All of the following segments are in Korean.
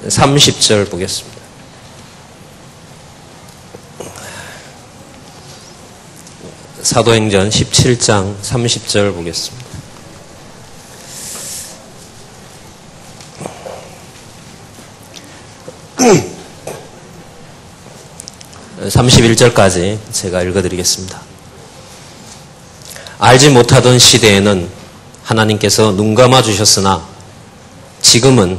30절 보겠습니다. 사도행전 17장 30절 보겠습니다. 31절까지 제가 읽어드리겠습니다. 알지 못하던 시대에는 하나님께서 눈 감아 주셨으나 지금은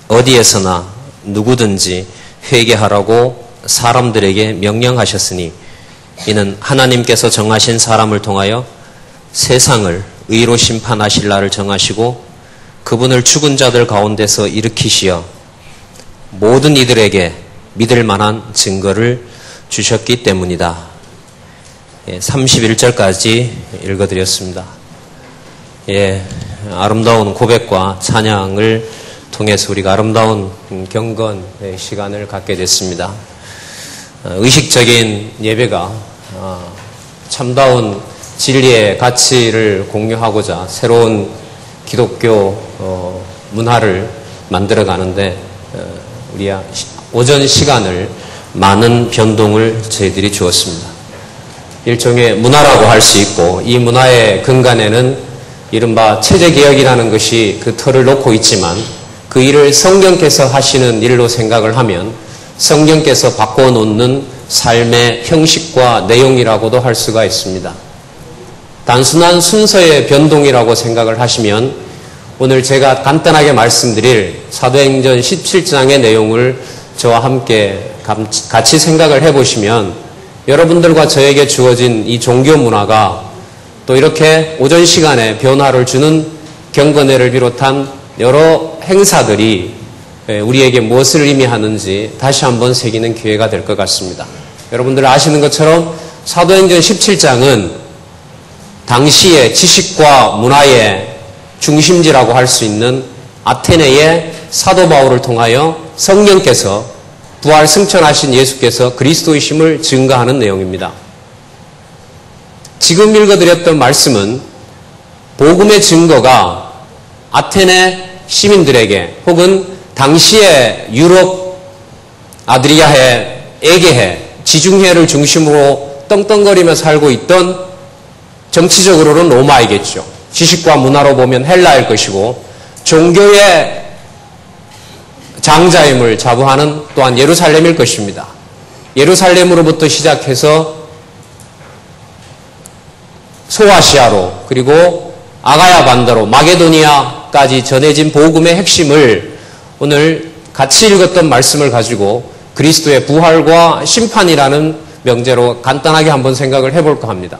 어디에서나 누구든지 회개하라고 사람들에게 명령하셨으니 이는 하나님께서 정하신 사람을 통하여 세상을 의로 심판하실 날을 정하시고 그분을 죽은 자들 가운데서 일으키시어 모든 이들에게 믿을 만한 증거를 주셨기 때문이다. 31절까지 읽어드렸습니다. 아름다운 고백과 찬양을 통해서 우리가 아름다운 경건의 시간을 갖게 됐습니다. 의식적인 예배가 참다운 진리의 가치를 공유하고자 새로운 기독교 문화를 만들어가는데 우리 오전 시간을 많은 변동을 저희들이 주었습니다. 일종의 문화라고 할 수 있고 이 문화의 근간에는 이른바 체제개혁이라는 것이 그 틀을 놓고 있지만 그 일을 성령께서 하시는 일로 생각을 하면 성령께서 바꿔놓는 삶의 형식과 내용이라고도 할 수가 있습니다. 단순한 순서의 변동이라고 생각을 하시면 오늘 제가 간단하게 말씀드릴 사도행전 17장의 내용을 저와 함께 같이 생각을 해보시면 여러분들과 저에게 주어진 이 종교 문화가 또 이렇게 오전 시간에 변화를 주는 경건회를 비롯한 여러 행사들이 우리에게 무엇을 의미하는지 다시 한번 새기는 기회가 될 것 같습니다. 여러분들 아시는 것처럼 사도행전 17장은 당시의 지식과 문화의 중심지라고 할 수 있는 아테네의 사도 바울을 통하여 성령께서 부활 승천하신 예수께서 그리스도이심을 증거하는 내용입니다. 지금 읽어드렸던 말씀은 복음의 증거가 아테네 시민들에게 혹은 당시의 유럽 아드리아해, 에게해, 지중해를 중심으로 떵떵거리며 살고 있던 정치적으로는 로마이겠죠. 지식과 문화로 보면 헬라일 것이고 종교의 장자임을 자부하는 또한 예루살렘일 것입니다. 예루살렘으로부터 시작해서 소아시아로 그리고 아가야 반도로 마게도니아까지 전해진 복음의 핵심을 오늘 같이 읽었던 말씀을 가지고 그리스도의 부활과 심판이라는 명제로 간단하게 한번 생각을 해볼까 합니다.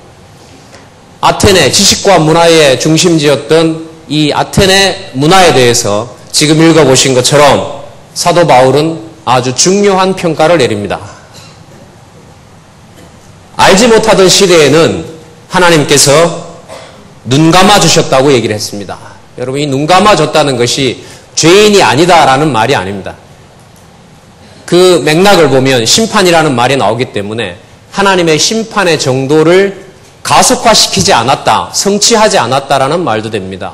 아테네 지식과 문화의 중심지였던 이 아테네 문화에 대해서 지금 읽어보신 것처럼 사도 바울은 아주 중요한 평가를 내립니다. 알지 못하던 시대에는 하나님께서 눈 감아주셨다고 얘기를 했습니다. 여러분, 이 눈 감아줬다는 것이 죄인이 아니다라는 말이 아닙니다. 그 맥락을 보면 심판이라는 말이 나오기 때문에 하나님의 심판의 정도를 가속화시키지 않았다, 성취하지 않았다라는 말도 됩니다.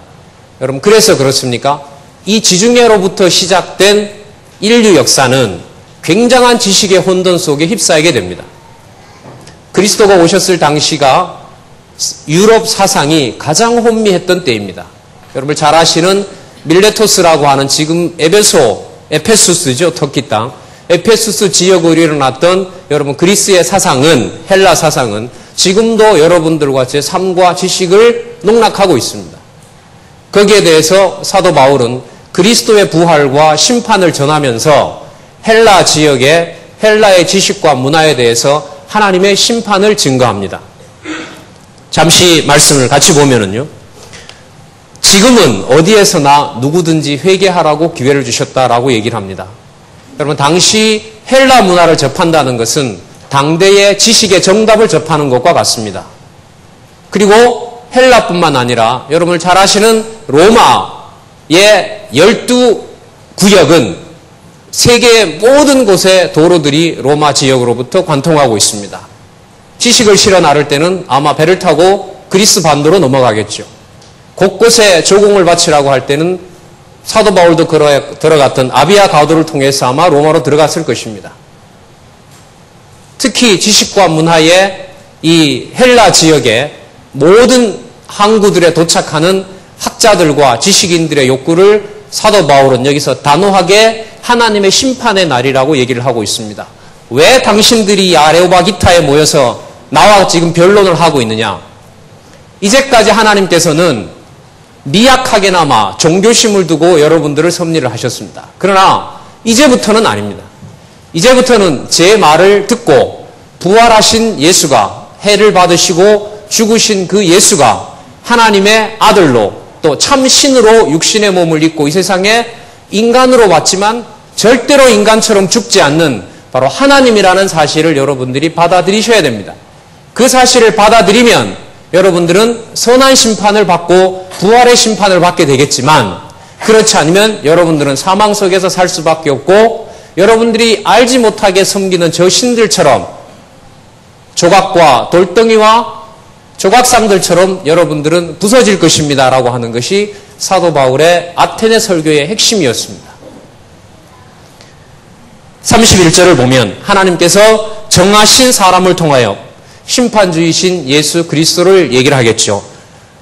여러분, 그래서 그렇습니까? 이 지중해로부터 시작된 인류 역사는 굉장한 지식의 혼돈 속에 휩싸이게 됩니다. 그리스도가 오셨을 당시가 유럽 사상이 가장 혼미했던 때입니다. 여러분 잘 아시는 밀레토스라고 하는 지금 에페수스죠, 터키 땅. 에페수스 지역으로 일어났던 여러분 그리스의 사상은, 헬라 사상은 지금도 여러분들과 제 삶과 지식을 농락하고 있습니다. 거기에 대해서 사도 바울은 그리스도의 부활과 심판을 전하면서 헬라 지역의 헬라의 지식과 문화에 대해서 하나님의 심판을 증거합니다. 잠시 말씀을 같이 보면은요. 지금은 어디에서나 누구든지 회개하라고 기회를 주셨다라고 얘기를 합니다. 여러분 당시 헬라 문화를 접한다는 것은 당대의 지식의 정답을 접하는 것과 같습니다. 그리고 헬라뿐만 아니라 여러분 잘 아시는 로마의 12구역은 세계의 모든 곳의 도로들이 로마 지역으로부터 관통하고 있습니다. 지식을 실어 나를 때는 아마 배를 타고 그리스 반도로 넘어가겠죠. 곳곳에 조공을 바치라고 할 때는 사도 바울도 들어갔던 아비아 가도를 통해서 아마 로마로 들어갔을 것입니다. 특히 지식과 문화의 이 헬라 지역에 모든 항구들에 도착하는 학자들과 지식인들의 욕구를 사도 바울은 여기서 단호하게 하나님의 심판의 날이라고 얘기를 하고 있습니다. 왜 당신들이 아레오바기타에 모여서 나와 지금 변론을 하고 있느냐? 이제까지 하나님께서는 미약하게나마 종교심을 두고 여러분들을 섭리를 하셨습니다. 그러나 이제부터는 아닙니다. 이제부터는 제 말을 듣고 부활하신 예수가, 해를 받으시고 죽으신 그 예수가 하나님의 아들로 또 참신으로 육신의 몸을 입고 이 세상에 인간으로 왔지만 절대로 인간처럼 죽지 않는 바로 하나님이라는 사실을 여러분들이 받아들이셔야 됩니다. 그 사실을 받아들이면 여러분들은 선한 심판을 받고 부활의 심판을 받게 되겠지만, 그렇지 않으면 여러분들은 사망 속에서 살 수밖에 없고 여러분들이 알지 못하게 섬기는 저 신들처럼 조각과 돌덩이와 조각상들처럼 여러분들은 부서질 것입니다 라고 하는 것이 사도 바울의 아테네 설교의 핵심이었습니다. 31절을 보면 하나님께서 정하신 사람을 통하여 심판주이신 예수 그리스도를 얘기를 하겠죠.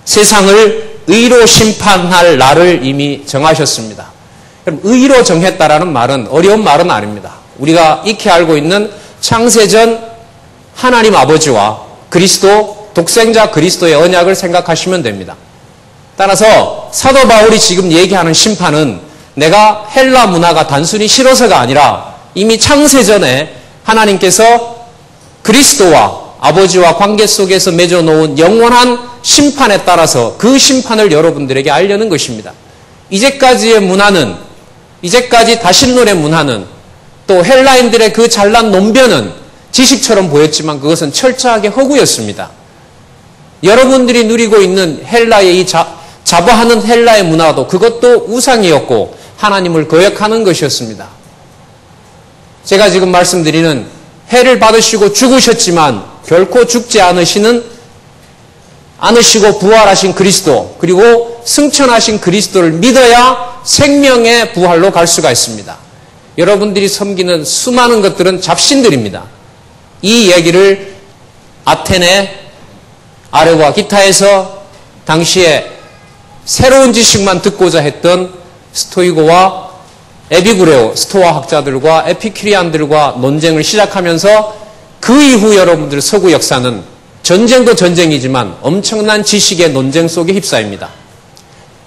세상을 의로 심판할 날을 이미 정하셨습니다. 그럼 의로 정했다라는 말은 어려운 말은 아닙니다. 우리가 익히 알고 있는 창세전 하나님 아버지와 그리스도, 독생자 그리스도의 언약을 생각하시면 됩니다. 따라서 사도 바울이 지금 얘기하는 심판은 내가 헬라 문화가 단순히 싫어서가 아니라 이미 창세전에 하나님께서 그리스도와 아버지와 관계 속에서 맺어놓은 영원한 심판에 따라서 그 심판을 여러분들에게 알려는 것입니다. 이제까지의 문화는, 이제까지 다신론의 문화는, 또 헬라인들의 그 잘난 논변은 지식처럼 보였지만 그것은 철저하게 허구였습니다. 여러분들이 누리고 있는 헬라의 이 자부하는 헬라의 문화도 그것도 우상이었고 하나님을 거역하는 것이었습니다. 제가 지금 말씀드리는 해를 받으시고 죽으셨지만 결코 죽지 않으시고 부활하신 그리스도, 그리고 승천하신 그리스도를 믿어야 생명의 부활로 갈 수가 있습니다. 여러분들이 섬기는 수많은 것들은 잡신들입니다. 이 얘기를 아테네, 아레오바기타에서 당시에 새로운 지식만 듣고자 했던 스토이고와 에피구레오 스토아 학자들과 에피큐리안들과 논쟁을 시작하면서 그 이후 여러분들 서구 역사는 전쟁도 전쟁이지만 엄청난 지식의 논쟁 속에 휩싸입니다.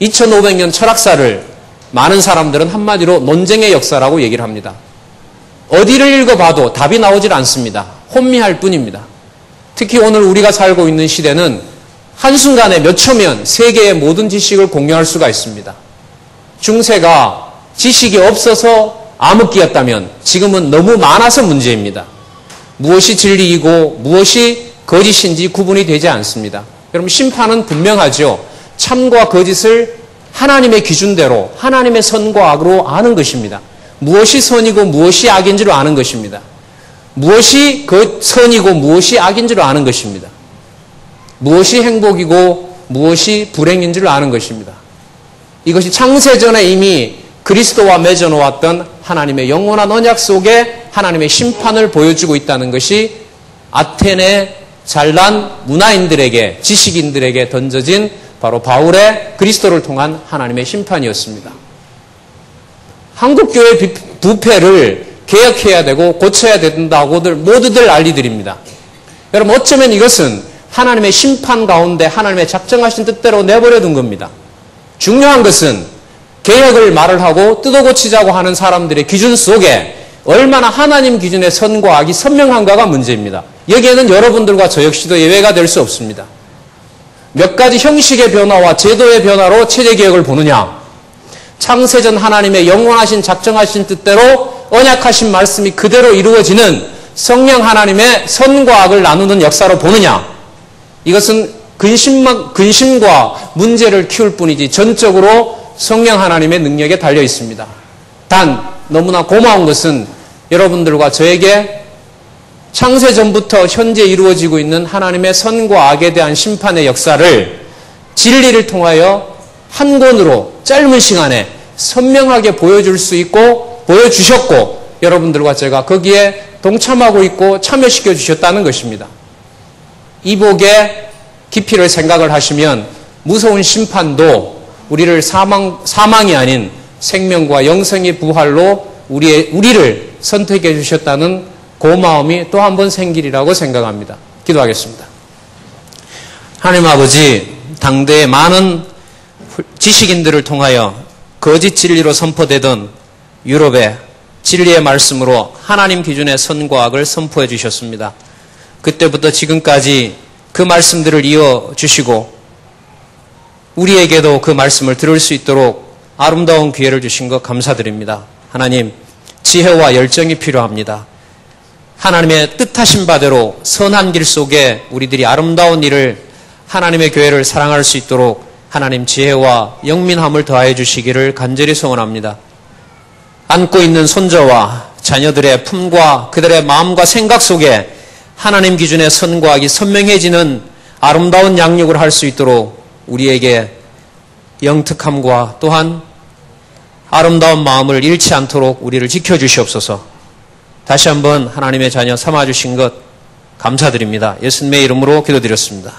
2500년 철학사를 많은 사람들은 한마디로 논쟁의 역사라고 얘기를 합니다. 어디를 읽어봐도 답이 나오질 않습니다. 혼미할 뿐입니다. 특히 오늘 우리가 살고 있는 시대는 한순간에 몇 초면 세계의 모든 지식을 공유할 수가 있습니다. 중세가 지식이 없어서 암흑기였다면 지금은 너무 많아서 문제입니다. 무엇이 진리이고 무엇이 거짓인지 구분이 되지 않습니다. 여러분, 심판은 분명하죠. 참과 거짓을 하나님의 기준대로, 하나님의 선과 악으로 아는 것입니다. 무엇이 선이고 무엇이 악인 줄 아는 것입니다. 무엇이 선이고 무엇이 악인 줄 아는 것입니다. 무엇이 행복이고 무엇이 불행인 줄 아는 것입니다. 이것이 창세전에 이미 그리스도와 맺어놓았던 하나님의 영원한 언약 속에 하나님의 심판을 보여주고 있다는 것이 아테네 잘난 문화인들에게, 지식인들에게 던져진 바로 바울의 그리스도를 통한 하나님의 심판이었습니다. 한국교회 부패를 개혁해야 되고 고쳐야 된다고들 모두들 알리드립니다. 여러분, 어쩌면 이것은 하나님의 심판 가운데 하나님의 작정하신 뜻대로 내버려둔 겁니다. 중요한 것은 개혁을 말을 하고 뜯어고치자고 하는 사람들의 기준 속에 얼마나 하나님 기준의 선과 악이 선명한가가 문제입니다. 여기에는 여러분들과 저 역시도 예외가 될 수 없습니다. 몇 가지 형식의 변화와 제도의 변화로 체제개혁을 보느냐, 창세전 하나님의 영원하신 작정하신 뜻대로 언약하신 말씀이 그대로 이루어지는 성령 하나님의 선과 악을 나누는 역사로 보느냐, 이것은 근심과 문제를 키울 뿐이지 전적으로 성령 하나님의 능력에 달려 있습니다. 단 너무나 고마운 것은 여러분들과 저에게 창세전부터 현재 이루어지고 있는 하나님의 선과 악에 대한 심판의 역사를 진리를 통하여 한 권으로 짧은 시간에 선명하게 보여줄 수 있고 보여주셨고 여러분들과 제가 거기에 동참하고 있고 참여시켜 주셨다는 것입니다. 이복의 깊이를 생각을 하시면 무서운 심판도 우리를 사망이 아닌 생명과 영생의 부활로 우리를 선택해 주셨다는 고마움이 또 한 번 생기리라고 생각합니다. 기도하겠습니다. 하나님 아버지, 당대의 많은 지식인들을 통하여 거짓 진리로 선포되던 유럽의 진리의 말씀으로 하나님 기준의 선과 악을 선포해 주셨습니다. 그때부터 지금까지 그 말씀들을 이어주시고 우리에게도 그 말씀을 들을 수 있도록 아름다운 기회를 주신 것 감사드립니다. 하나님, 지혜와 열정이 필요합니다. 하나님의 뜻하신 바대로 선한 길 속에 우리들이 아름다운 일을 하나님의 교회를 사랑할 수 있도록 하나님 지혜와 영민함을 더하여 주시기를 간절히 소원합니다. 안고 있는 손자와 자녀들의 품과 그들의 마음과 생각 속에 하나님 기준의 선과 악이 선명해지는 아름다운 양육을 할 수 있도록 우리에게 영특함과 또한 아름다운 마음을 잃지 않도록 우리를 지켜주시옵소서. 다시 한번 하나님의 자녀 삼아주신 것 감사드립니다. 예수님의 이름으로 기도드렸습니다.